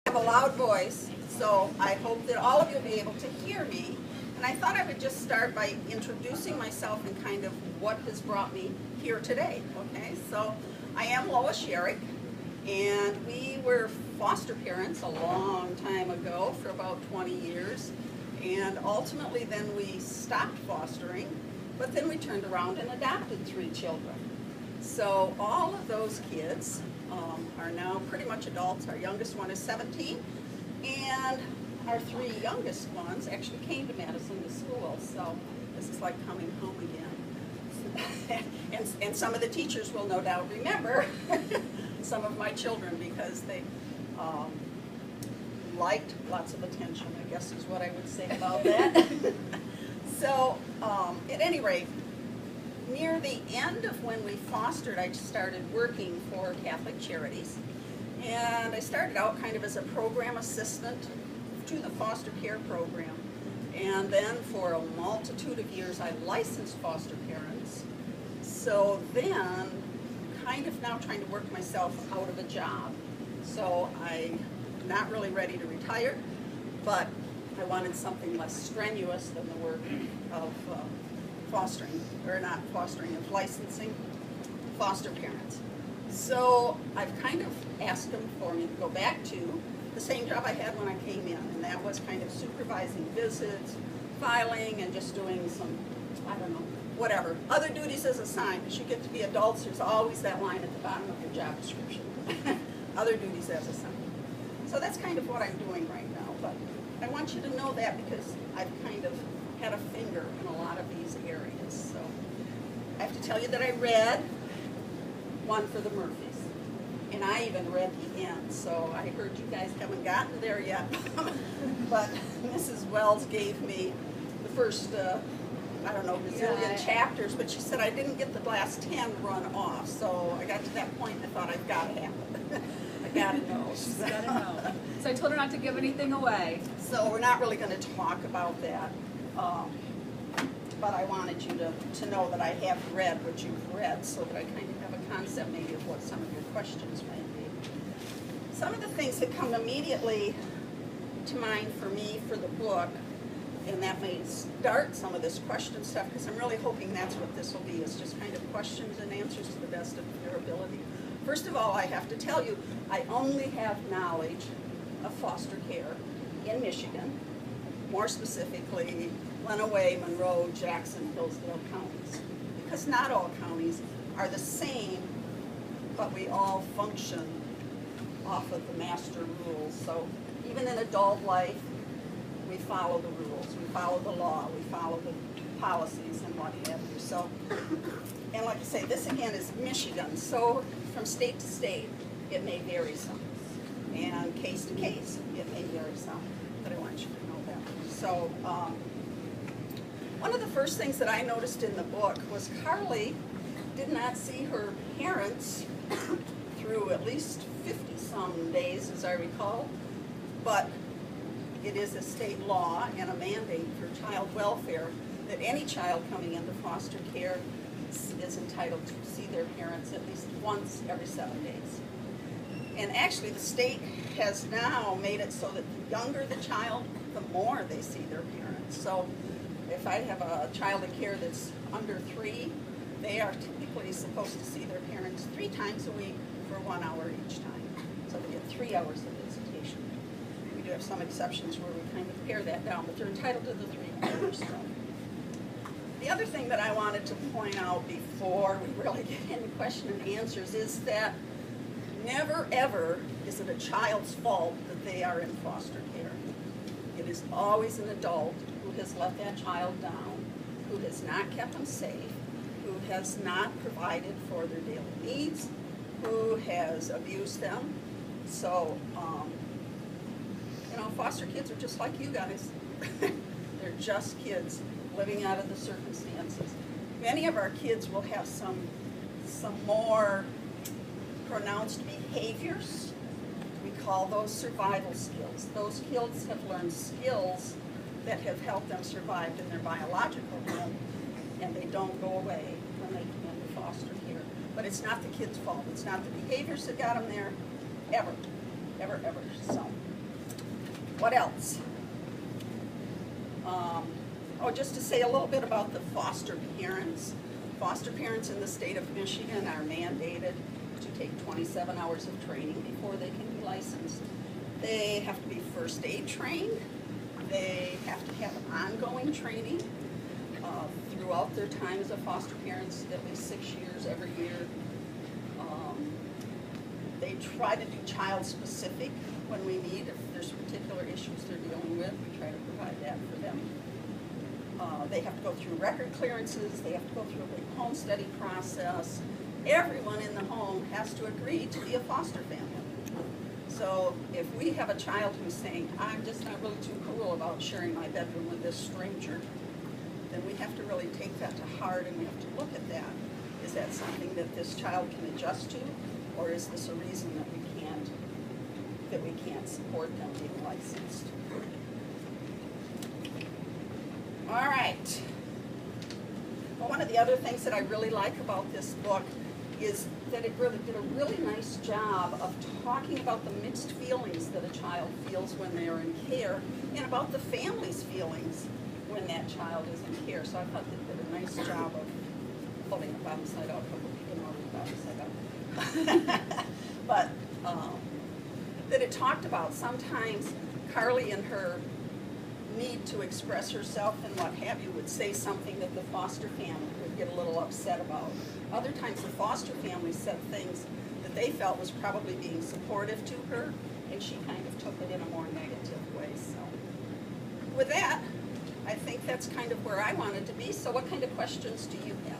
I have a loud voice, so I hope that all of you will be able to hear me. And I thought I would just start by introducing myself and kind of what has brought me here today. Okay, so I am Lois Sherrick, and we were foster parents a long time ago for about 20 years. And ultimately then we stopped fostering, but then we turned around and adopted 3 children. So all of those kids are now pretty much adults. Our youngest one is 17, and our 3 youngest ones actually came to Madison to school, so this is like coming home again. and some of the teachers will no doubt remember some of my children because they liked lots of attention, I guess is what I would say about that. So at any rate, near the end of when we fostered, I started working for Catholic Charities. And I started out kind of as a program assistant to the foster care program. And then for a multitude of years, I licensed foster parents. So then, kind of now trying to work myself out of a job. So I'm not really ready to retire, but I wanted something less strenuous than the work of fostering, or not fostering, of licensing foster parents. So I've kind of asked them for me to go back to the same job I had when I came in, and that was kind of supervising visits, filing, and just doing some, I don't know, whatever. Other duties as assigned. As you get to be adults, there's always that line at the bottom of your job description. Other duties as assigned. So that's kind of what I'm doing right now, but I want you to know that because I've kind of had a finger in a lot of these areas. So I have to tell you that I read One for the Murphys, and I even read the end, so I heard you guys haven't gotten there yet. But Mrs. Wells gave me the first, I don't know, bazillion chapters, but she said I didn't get the last 10 run off, so I got to that point and I thought I've got to have it. I got to know. She's got to know. So I told her not to give anything away. So we're not really going to talk about that. But I wanted you to know that I have read what you've read so that I kind of have a concept maybe of what some of your questions might be. Some of the things that come immediately to mind for me for the book, and that may start some of this question stuff because I'm really hoping that's what this will be, is just kind of questions and answers to the best of your ability. First of all, I have to tell you, I only have knowledge of foster care in Michigan, more specifically Lenawee, Monroe, Jackson, Hillsdale counties. Because not all counties are the same, but we all function off of the master rules. So even in adult life, we follow the rules, we follow the law, we follow the policies and what have you. So, and like I say, this again is Michigan, so from state to state, it may vary some. And case to case, it may vary some, but I want you to know that. So, one of the first things that I noticed in the book was Carly did not see her parents through at least 50-some days, as I recall, but it is a state law and a mandate for child welfare that any child coming into foster care is entitled to see their parents at least once every 7 days. And actually the state has now made it so that the younger the child, the more they see their parents. So if I have a child in care that's under 3, they are typically supposed to see their parents 3 times a week for 1 hour each time. So they get 3 hours of visitation. We do have some exceptions where we kind of pare that down, but they're entitled to the 3 hours. So. The other thing that I wanted to point out before we really get into question and answers is that never ever is it a child's fault that they are in foster care. It is always an adult who has let that child down, who has not kept them safe, who has not provided for their daily needs, who has abused them. So, you know, foster kids are just like you guys. They're just kids living out of the circumstances. Many of our kids will have some more pronounced behaviors. We call those survival skills. Those kids have learned skills that have helped them survive in their biological home, and they don't go away when they come into foster care. But it's not the kid's fault. It's not the behaviors that got them there, ever, ever, ever. So What else? Just to say a little bit about the foster parents. Foster parents in the state of Michigan are mandated to take 27 hours of training before they can be licensed. They have to be first aid trained. They have to have ongoing training throughout their time as a foster parents, at least 6 years every year. They try to do child-specific when we need. If there's particular issues they're dealing with, we try to provide that for them. They have to go through record clearances. They have to go through a big home study process. Everyone in the home has to agree to be a foster family. So if we have a child who's saying, I'm just not really too cool about sharing my bedroom with this stranger, then we have to really take that to heart and we have to look at that. Is that something that this child can adjust to, or is this a reason that we can't support them being licensed? All right. Well, one of the other things that I really like about this book is that it really did a really nice job of talking about the mixed feelings that a child feels when they are in care, and about the family's feelings when that child is in care. So I thought they did a nice job of holding the bottom side out. A couple people know the bottom side out. But that it talked about sometimes Carly and her need to express herself and what have you would say something that the foster family would get a little upset about. Other times the foster family said things that they felt was probably being supportive to her, and she kind of took it in a more negative way. So with that, I think that's kind of where I wanted to be. So what kind of questions do you have?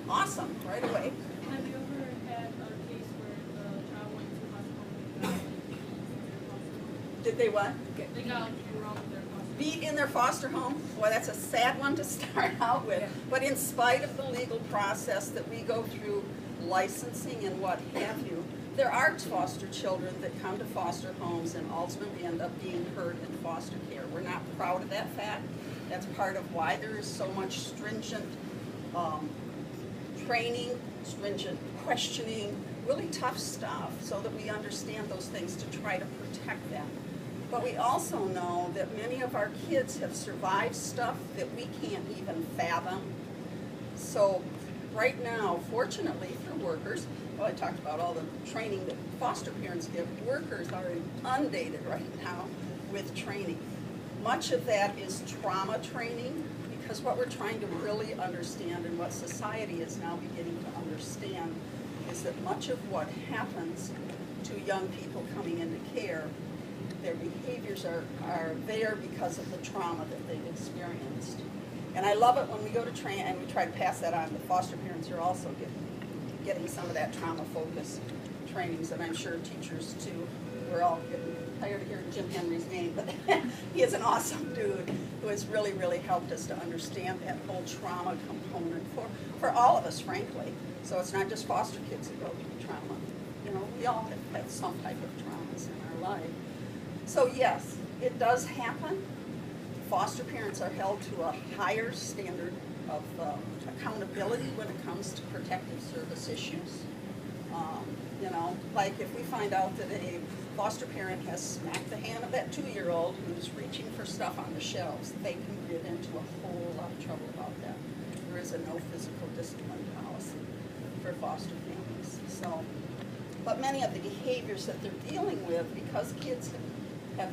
Awesome, right away. Have you ever had a case where the child went to hospital and Did they what? they got wrong with their foster? Beat in their foster home? Well, that's a sad one to start out with. Yeah. But in spite of the legal process that we go through, licensing and what have you, there are foster children that come to foster homes and ultimately end up being hurt in foster care. We're not proud of that fact. That's part of why there is so much stringent training, stringent questioning, really tough stuff, so that we understand those things to try to protect them. But we also know that many of our kids have survived stuff that we can't even fathom. So right now, fortunately for workers, well, I talked about all the training that foster parents give. Workers are inundated right now with training. Much of that is trauma training, because what we're trying to really understand, and what society is now beginning to understand, is that much of what happens to young people coming into care, their behaviors are there because of the trauma that they've experienced. And I love it when we go to train, and we try to pass that on. The foster parents are also getting some of that trauma-focused trainings, and I'm sure teachers too. We're all getting tired of hearing Jim Henry's name, but he is an awesome dude who has really, really helped us to understand that whole trauma component for all of us, frankly. So it's not just foster kids that go through trauma. You know, we all have had some type of traumas in our life. So yes, it does happen. Foster parents are held to a higher standard of accountability when it comes to protective service issues. You know, like if we find out that a foster parent has smacked the hand of that 2-year-old who's reaching for stuff on the shelves, they can get into a whole lot of trouble about that. There is a no physical discipline policy for foster families. So, but many of the behaviors that they're dealing with, because kids have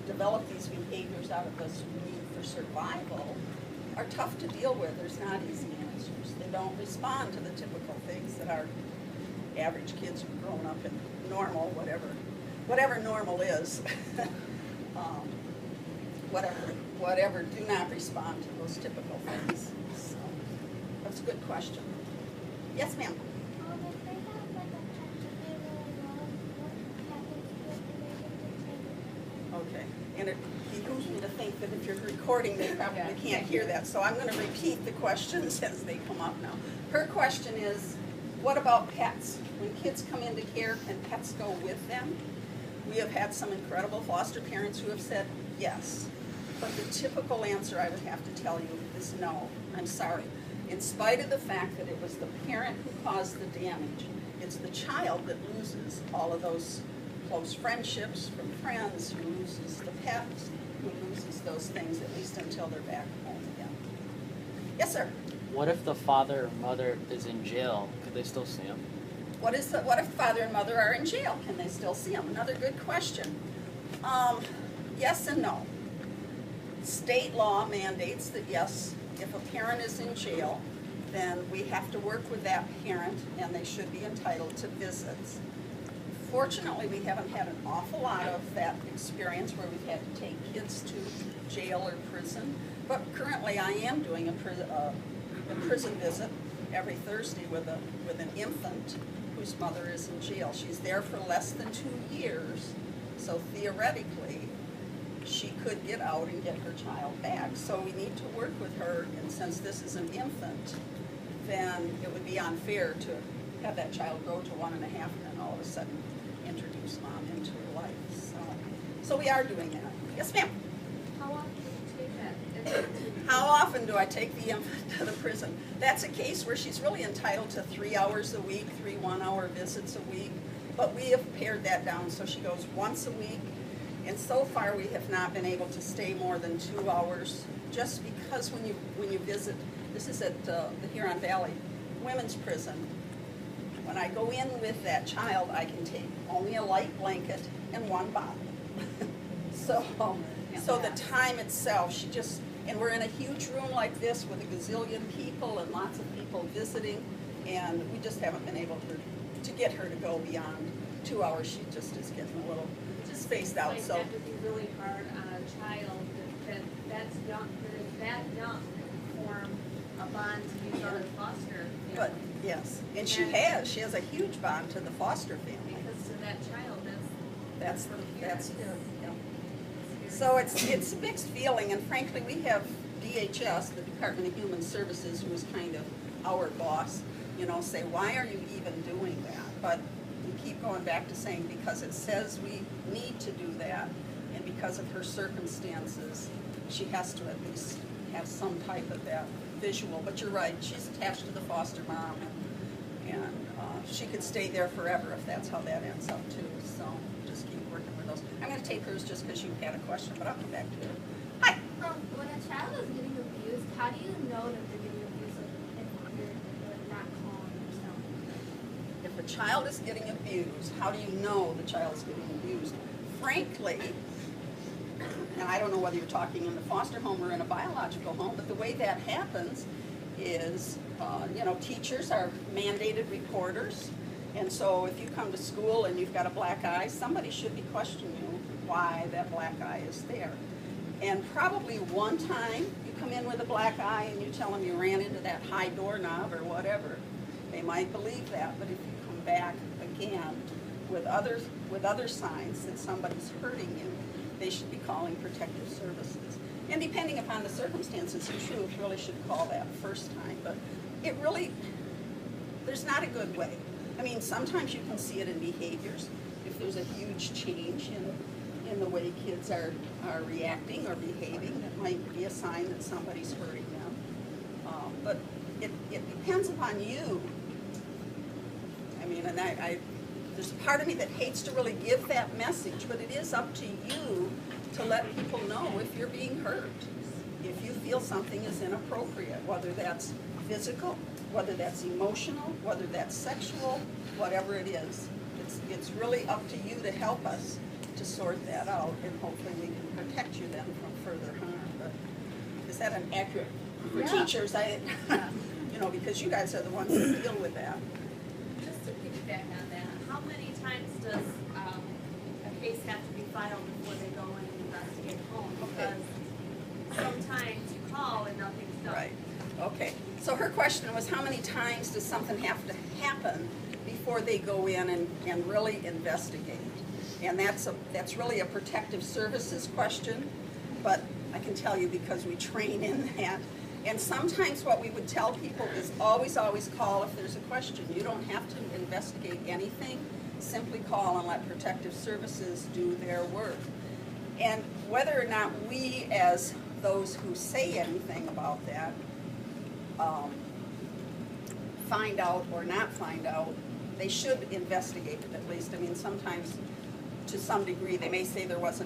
developed these behaviors out of this need for survival, are tough to deal with. There's not easy answers. They don't respond to the typical things that our average kids who've grown up in normal, whatever normal is, whatever, do not respond to those typical things. So that's a good question. Yes, ma'am. Okay, and it behooves me to think that if you're recording, they probably can't hear that. So I'm going to repeat the questions as they come up now. Her question is, what about pets? When kids come into care, can pets go with them? We have had some incredible foster parents who have said yes. But the typical answer I would have to tell you is no. I'm sorry. In spite of the fact that it was the parent who caused the damage, it's the child that loses all of those close friendships from friends, who loses the pets, who loses those things, at least until they're back home again. Yes, sir? What if the father or mother is in jail? Could they still see him? What if father and mother are in jail? Can they still see them? Another good question. Yes and no. State law mandates that yes, if a parent is in jail, then we have to work with that parent and they should be entitled to visits. Fortunately, we haven't had an awful lot of that experience where we've had to take kids to jail or prison, but currently I am doing a prison visit every Thursday with an infant whose mother is in jail. She's there for less than 2 years, so theoretically, she could get out and get her child back. So we need to work with her, and since this is an infant, then it would be unfair to have that child grow to 1.5 and then all of a sudden introduce mom into her life. So we are doing that. Yes, ma'am? How often do you take that? How often do I take the infant to the prison? That's a case where she's really entitled to 3 hours a week, 3 one-hour visits a week, but we have pared that down so she goes once a week. And so far, we have not been able to stay more than 2 hours, just because when you visit, this is at the Huron Valley Women's Prison. When I go in with that child, I can take only a light blanket and 1 bottle. So the time itself, and we're in a huge room like this with a gazillion people and lots of people visiting, and we just haven't been able to get her to go beyond 2 hours. She just is getting a little spaced out. So that would be really hard on a child that's young, that young to form a bond to use on a foster family. But yes, and she has a huge bond to the foster family. Because to that child, That's here. Yeah. So it's a mixed feeling, and frankly, we have DHS, the Department of Human Services, who is kind of our boss, say, why are you even doing that? But we keep going back to saying because it says we need to do that, and because of her circumstances, she has to at least have some type of that visual. But you're right, she's attached to the foster mom, and she could stay there forever if that's how that ends up too. So just keep working with those. I'm going to take hers just because you had a question, but I'll come back to it. Hi. When a child is getting abused, how do you know that they're getting abused if you're not calm yourself? If a child is getting abused, how do you know the child is getting abused? Frankly, and I don't know whether you're talking in the foster home or in a biological home, but the way that happens is, teachers are mandated reporters, and so if you come to school and you've got a black eye, somebody should be questioning you why that black eye is there. And probably one time you come in with a black eye and you tell them you ran into that high doorknob or whatever, they might believe that. But if you come back again with other signs that somebody's hurting you, they should be calling protective services. And depending upon the circumstances, you really should call that first time. But there's not a good way. I mean, sometimes you can see it in behaviors. If there's a huge change in the way kids are reacting or behaving, that might be a sign that somebody's hurting them. But it depends upon you. I mean, and there's a part of me that hates to really give that message, but it is up to you to let people know if you're being hurt, if you feel something is inappropriate, whether that's physical, whether that's emotional, whether that's sexual, whatever it is. It's really up to you to help us to sort that out, and hopefully we can protect you then from further harm. But is that an accurate for teachers? Because you guys are the ones that deal with that. just to piggyback on that, how many times does a case have to be filed before they go in and investigate home? Okay. Because sometimes you call and nothing's done. Right. Okay. So her question was, how many times does something have to happen before they go in and really investigate? And that's really a protective services question, but I can tell you because we train in that. And sometimes what we would tell people is always call if there's a question. You don't have to investigate anything. Simply call and let protective services do their work. And whether or not we, as those who say anything about that, find out or not find out, they should investigate it at least. I mean, sometimes to some degree. They may say there wasn't